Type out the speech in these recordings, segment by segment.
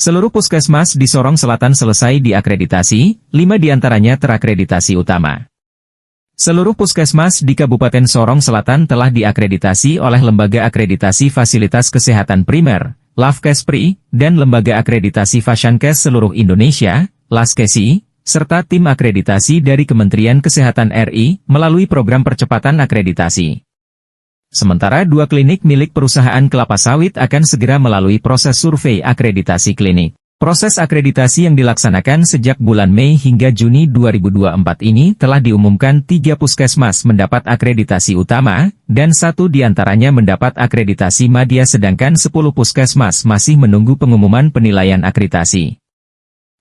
Seluruh puskesmas di Sorong Selatan selesai diakreditasi, 5 diantaranya terakreditasi utama. Seluruh puskesmas di Kabupaten Sorong Selatan telah diakreditasi oleh Lembaga Akreditasi Fasilitas Kesehatan Primer, LAFKESPRI, dan Lembaga Akreditasi Fashiankes seluruh Indonesia, LASKESI, serta tim akreditasi dari Kementerian Kesehatan RI melalui program percepatan akreditasi. Sementara 2 klinik milik perusahaan kelapa sawit akan segera melalui proses survei akreditasi klinik. Proses akreditasi yang dilaksanakan sejak bulan Mei hingga Juni 2024 ini telah diumumkan 3 puskesmas mendapat akreditasi utama, dan 1 diantaranya mendapat akreditasi madya sedangkan 10 puskesmas masih menunggu pengumuman penilaian akreditasi.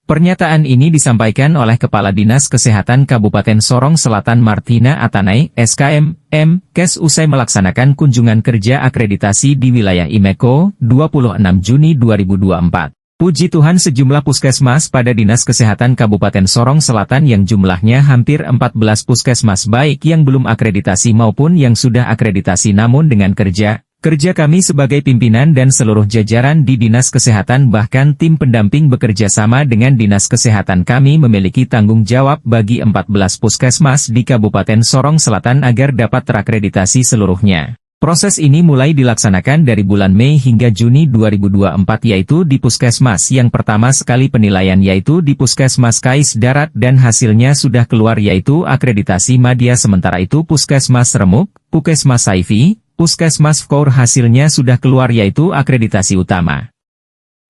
Pernyataan ini disampaikan oleh Kepala Dinas Kesehatan Kabupaten Sorong Selatan Martina Atanay, SKM, M.Kes usai melaksanakan kunjungan kerja akreditasi di wilayah Imeko, 26 Juni 2024. Puji Tuhan sejumlah puskesmas pada Dinas Kesehatan Kabupaten Sorong Selatan yang jumlahnya hampir 14 puskesmas baik yang belum akreditasi maupun yang sudah akreditasi namun dengan kerja kami sebagai pimpinan dan seluruh jajaran di Dinas Kesehatan bahkan tim pendamping bekerja sama dengan Dinas Kesehatan kami memiliki tanggung jawab bagi 14 puskesmas di Kabupaten Sorong Selatan agar dapat terakreditasi seluruhnya. Proses ini mulai dilaksanakan dari bulan Mei hingga Juni 2024 yaitu di puskesmas yang pertama sekali penilaian yaitu di Puskesmas Kais Darat dan hasilnya sudah keluar yaitu akreditasi madya sementara itu Puskesmas Remuk, Puskesmas Saifi, Puskesmas Fkour hasilnya sudah keluar yaitu akreditasi utama.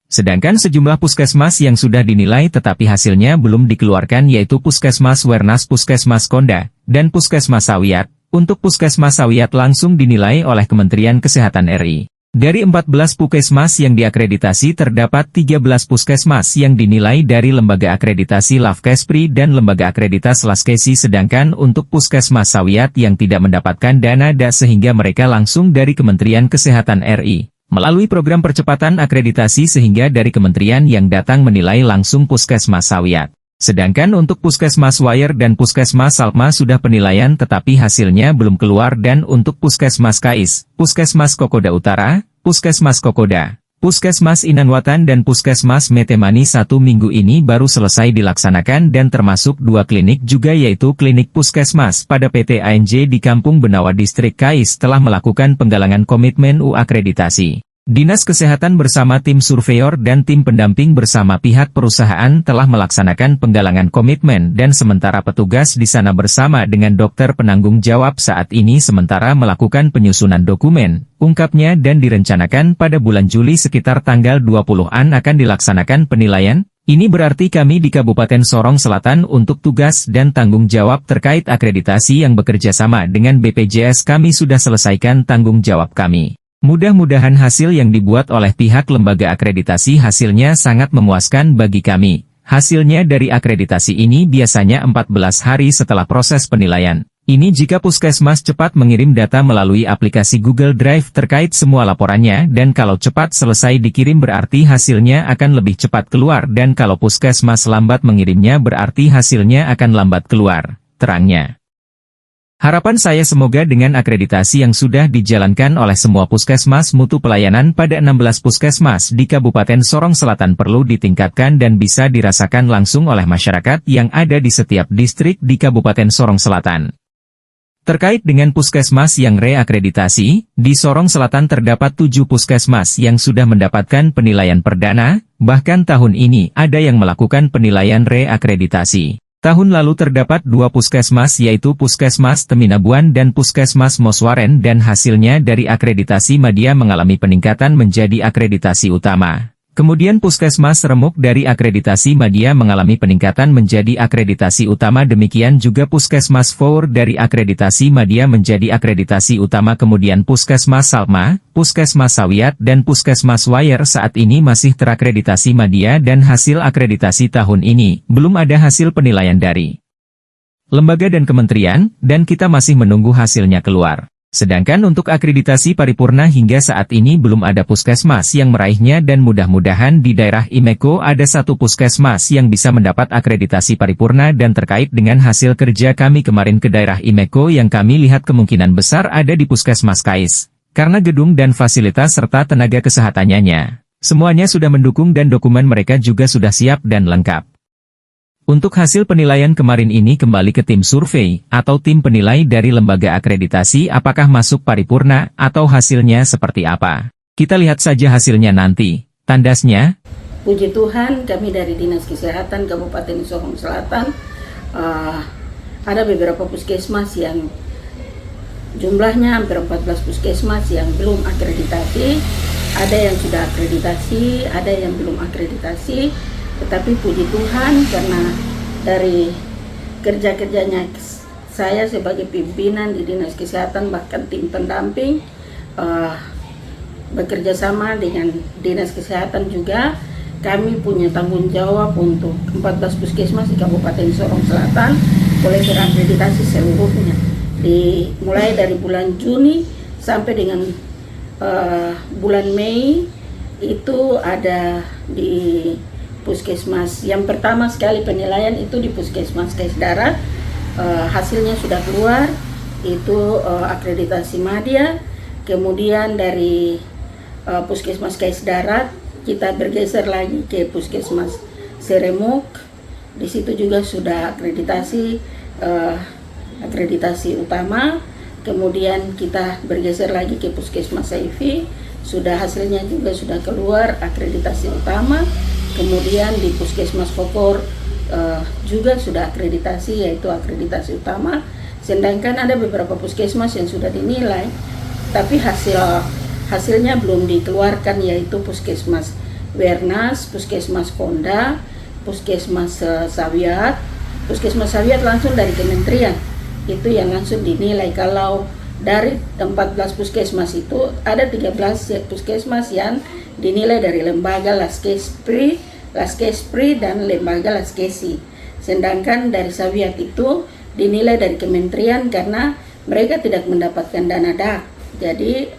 Sedangkan sejumlah puskesmas yang sudah dinilai tetapi hasilnya belum dikeluarkan yaitu Puskesmas Wernas, Puskesmas Konda, dan Puskesmas Sawiat. Untuk Puskesmas Sawiat langsung dinilai oleh Kementerian Kesehatan RI. Dari 14 puskesmas yang diakreditasi terdapat 13 puskesmas yang dinilai dari Lembaga Akreditasi LAFKESPRI dan Lembaga Akreditas LASKESI sedangkan untuk Puskesmas Sawiat yang tidak mendapatkan dana DAS sehingga mereka langsung dari Kementerian Kesehatan RI. Melalui program percepatan akreditasi sehingga dari kementerian yang datang menilai langsung Puskesmas Sawiat. Sedangkan untuk Puskesmas Wayer dan Puskesmas Salma sudah penilaian tetapi hasilnya belum keluar dan untuk Puskesmas Kais, Puskesmas Kokoda Utara, Puskesmas Kokoda, Puskesmas Inanwatan dan Puskesmas Metemani 1 minggu ini baru selesai dilaksanakan dan termasuk 2 klinik juga yaitu klinik Puskesmas pada PT ANJ di Kampung Benawa Distrik Kais telah melakukan penggalangan komitmen akreditasi. Dinas Kesehatan bersama tim surveyor dan tim pendamping bersama pihak perusahaan telah melaksanakan penggalangan komitmen dan sementara petugas di sana bersama dengan dokter penanggung jawab saat ini sementara melakukan penyusunan dokumen, ungkapnya dan direncanakan pada bulan Juli sekitar tanggal 20-an akan dilaksanakan penilaian. Ini berarti kami di Kabupaten Sorong Selatan untuk tugas dan tanggung jawab terkait akreditasi yang bekerja sama dengan BPJS kami sudah selesaikan tanggung jawab kami. Mudah-mudahan hasil yang dibuat oleh pihak lembaga akreditasi hasilnya sangat memuaskan bagi kami. Hasilnya dari akreditasi ini biasanya 14 hari setelah proses penilaian. Ini jika puskesmas cepat mengirim data melalui aplikasi Google Drive terkait semua laporannya dan kalau cepat selesai dikirim berarti hasilnya akan lebih cepat keluar dan kalau puskesmas lambat mengirimnya berarti hasilnya akan lambat keluar, terangnya. Harapan saya semoga dengan akreditasi yang sudah dijalankan oleh semua puskesmas mutu pelayanan pada 16 puskesmas di Kabupaten Sorong Selatan perlu ditingkatkan dan bisa dirasakan langsung oleh masyarakat yang ada di setiap distrik di Kabupaten Sorong Selatan. Terkait dengan puskesmas yang reakreditasi, di Sorong Selatan terdapat 7 puskesmas yang sudah mendapatkan penilaian perdana, bahkan tahun ini ada yang melakukan penilaian reakreditasi. Tahun lalu terdapat 2 puskesmas yaitu Puskesmas Teminabuan dan Puskesmas Moswaren dan hasilnya dari akreditasi madya mengalami peningkatan menjadi akreditasi utama. Kemudian Puskesmas Remuk dari akreditasi madya mengalami peningkatan menjadi akreditasi utama demikian juga Puskesmas Fkour dari akreditasi madya menjadi akreditasi utama kemudian Puskesmas Salma, Puskesmas Sawiat dan Puskesmas Wayer saat ini masih terakreditasi madya dan hasil akreditasi tahun ini belum ada hasil penilaian dari lembaga dan kementerian dan kita masih menunggu hasilnya keluar. Sedangkan untuk akreditasi paripurna hingga saat ini belum ada puskesmas yang meraihnya dan mudah-mudahan di daerah Imeko ada 1 puskesmas yang bisa mendapat akreditasi paripurna dan terkait dengan hasil kerja kami kemarin ke daerah Imeko yang kami lihat kemungkinan besar ada di Puskesmas Kais, karena gedung dan fasilitas serta tenaga kesehatannya. Semuanya sudah mendukung dan dokumen mereka juga sudah siap dan lengkap. Untuk hasil penilaian kemarin ini kembali ke tim survei atau tim penilai dari lembaga akreditasi apakah masuk paripurna atau hasilnya seperti apa. Kita lihat saja hasilnya nanti. Tandasnya, puji Tuhan kami dari Dinas Kesehatan Kabupaten Sorong Selatan ada beberapa puskesmas yang jumlahnya hampir 14 puskesmas yang belum akreditasi, ada yang sudah akreditasi, ada yang belum akreditasi. Tetapi puji Tuhan karena dari kerja-kerjanya saya sebagai pimpinan di Dinas Kesehatan bahkan tim pendamping bekerja sama dengan Dinas Kesehatan juga, kami punya tanggung jawab untuk 14 puskesmas di Kabupaten Sorong Selatan boleh terakreditasi seluruhnya. Mulai dari bulan Juni sampai dengan bulan Mei itu ada di puskesmas. Yang pertama sekali penilaian itu di puskesmas Kais Darat, hasilnya sudah keluar, itu akreditasi Madya. Kemudian dari puskesmas Kais Darat kita bergeser lagi ke puskesmas Seremuk, di situ juga sudah akreditasi utama. Kemudian kita bergeser lagi ke puskesmas Saifi, sudah hasilnya juga sudah keluar akreditasi utama. Kemudian di puskesmas Kokor juga sudah akreditasi, yaitu akreditasi utama. Sedangkan ada beberapa puskesmas yang sudah dinilai tapi hasilnya belum dikeluarkan, yaitu puskesmas Wernas, puskesmas Konda, puskesmas Sawiat. Puskesmas Sawiat langsung dari kementerian, itu yang langsung dinilai. Kalau dari 14 puskesmas itu ada 13 puskesmas yang dinilai dari lembaga Laskespri dan lembaga Laskesi. Sedangkan dari Sawiat itu dinilai dari kementerian karena mereka tidak mendapatkan dana DAK. Jadi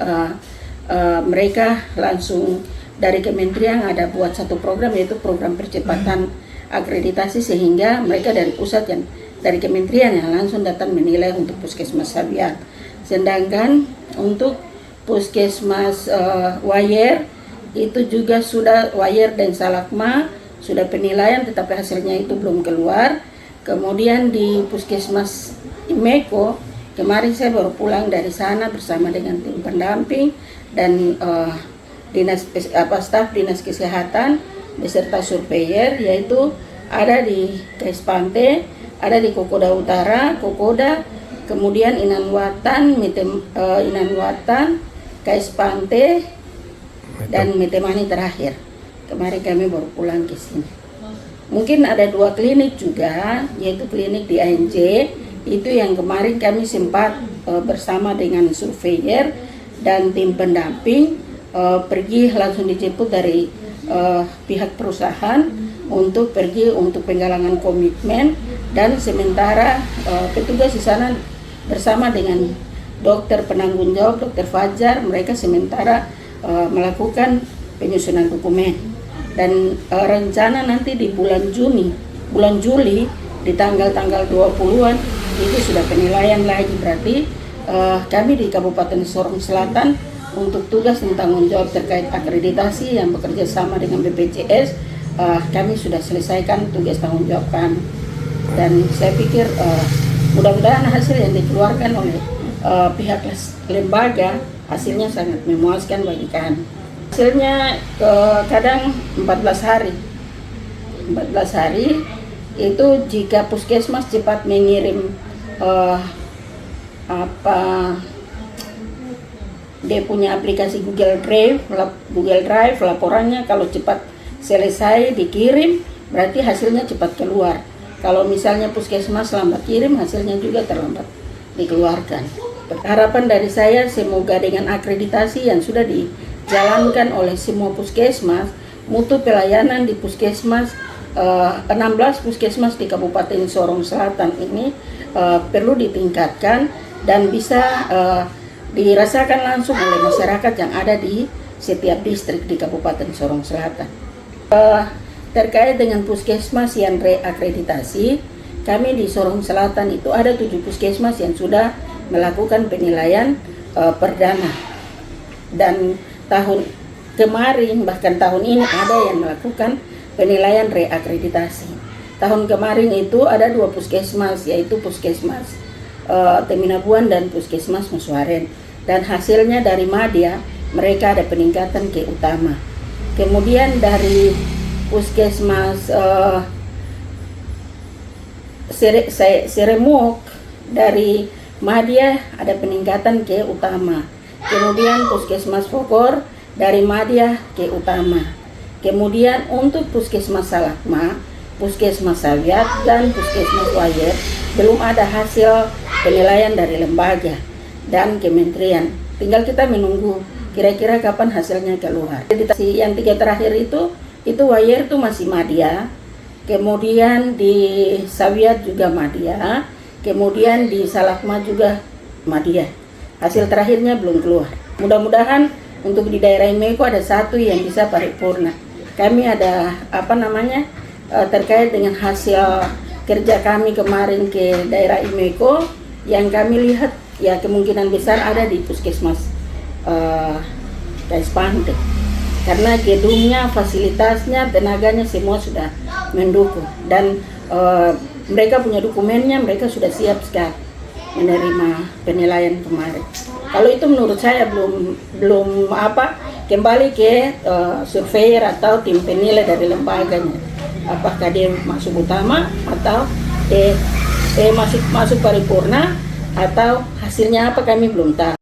mereka langsung dari kementerian ada buat satu program, yaitu program percepatan akreditasi, sehingga mereka dari pusat yang dari kementerian yang langsung datang menilai untuk puskesmas Sawiat. Sedangkan untuk puskesmas Wayer itu juga sudah, Wayer dan Salakma sudah penilaian tetapi hasilnya itu belum keluar. Kemudian di puskesmas Imeko kemarin saya baru pulang dari sana bersama dengan tim pendamping dan staf Dinas Kesehatan beserta surveyor, yaitu ada di Kais Pante, ada di Kokoda Utara, Kokoda, kemudian Inanwatan, Kais Pante, dan Metemani terakhir. Kemarin kami baru pulang ke sini. Mungkin ada 2 klinik juga, yaitu klinik di ANJ, itu yang kemarin kami sempat bersama dengan surveyor dan tim pendamping pergi langsung dijemput dari pihak perusahaan untuk pergi untuk penggalangan komitmen, dan sementara petugas di sana bersama dengan dokter penanggung jawab, Dokter Fajar, mereka sementara melakukan penyusunan dokumen. Dan rencana nanti di bulan Juli di tanggal 20-an itu sudah penilaian lagi. Berarti kami di Kabupaten Sorong Selatan untuk tugas dan tanggung jawab terkait akreditasi yang bekerja sama dengan BPJS, kami sudah selesaikan tugas tanggung jawab kami. Dan saya pikir mudah-mudahan hasil yang dikeluarkan oleh pihak lembaga hasilnya sangat memuaskan bagi kami. Hasilnya kadang 14 hari itu jika puskesmas cepat mengirim dia punya aplikasi Google Drive, laporannya kalau cepat selesai dikirim berarti hasilnya cepat keluar. Kalau misalnya puskesmas lambat kirim, hasilnya juga terlambat dikeluarkan. Harapan dari saya semoga dengan akreditasi yang sudah dijalankan oleh semua puskesmas, mutu pelayanan di puskesmas 16 puskesmas di Kabupaten Sorong Selatan ini perlu ditingkatkan dan bisa dirasakan langsung oleh masyarakat yang ada di setiap distrik di Kabupaten Sorong Selatan. Terkait dengan puskesmas yang reakreditasi, kami di Sorong Selatan itu ada 7 puskesmas yang sudah melakukan penilaian perdana. Dan kemarin bahkan tahun ini ada yang melakukan penilaian reakreditasi. Tahun kemarin itu ada 2 puskesmas, yaitu Puskesmas Teminabuan dan Puskesmas Musuaren. Dan hasilnya dari Madya, mereka ada peningkatan ke utama. Kemudian dari Puskesmas Seremuk, dari Madya ada peningkatan ke utama. Kemudian Puskesmas Fogor dari Madya ke utama. Kemudian untuk Puskesmas Salakma, Puskesmas Sawiat, dan Puskesmas Wayer belum ada hasil penilaian dari lembaga dan kementerian. Tinggal kita menunggu kira-kira kapan hasilnya keluar. Yang 3 terakhir itu Wayer itu masih Madya, kemudian di Sawiat juga Madya, kemudian di Salakma juga Madya. Hasil terakhirnya belum keluar. Mudah-mudahan untuk di daerah Imeko ada 1 yang bisa paripurna. Kami ada terkait dengan hasil kerja kami kemarin ke daerah Imeko, yang kami lihat ya kemungkinan besar ada di Puskesmas Kaispante, karena gedungnya, fasilitasnya, tenaganya semua sudah mendukung, dan mereka punya dokumennya, mereka sudah siap sekali menerima penilaian kemarin. Kalau itu menurut saya belum kembali ke surveyor atau tim penilai dari lembaganya, apakah dia masuk utama atau masuk paripurna atau hasilnya apa, kami belum tahu.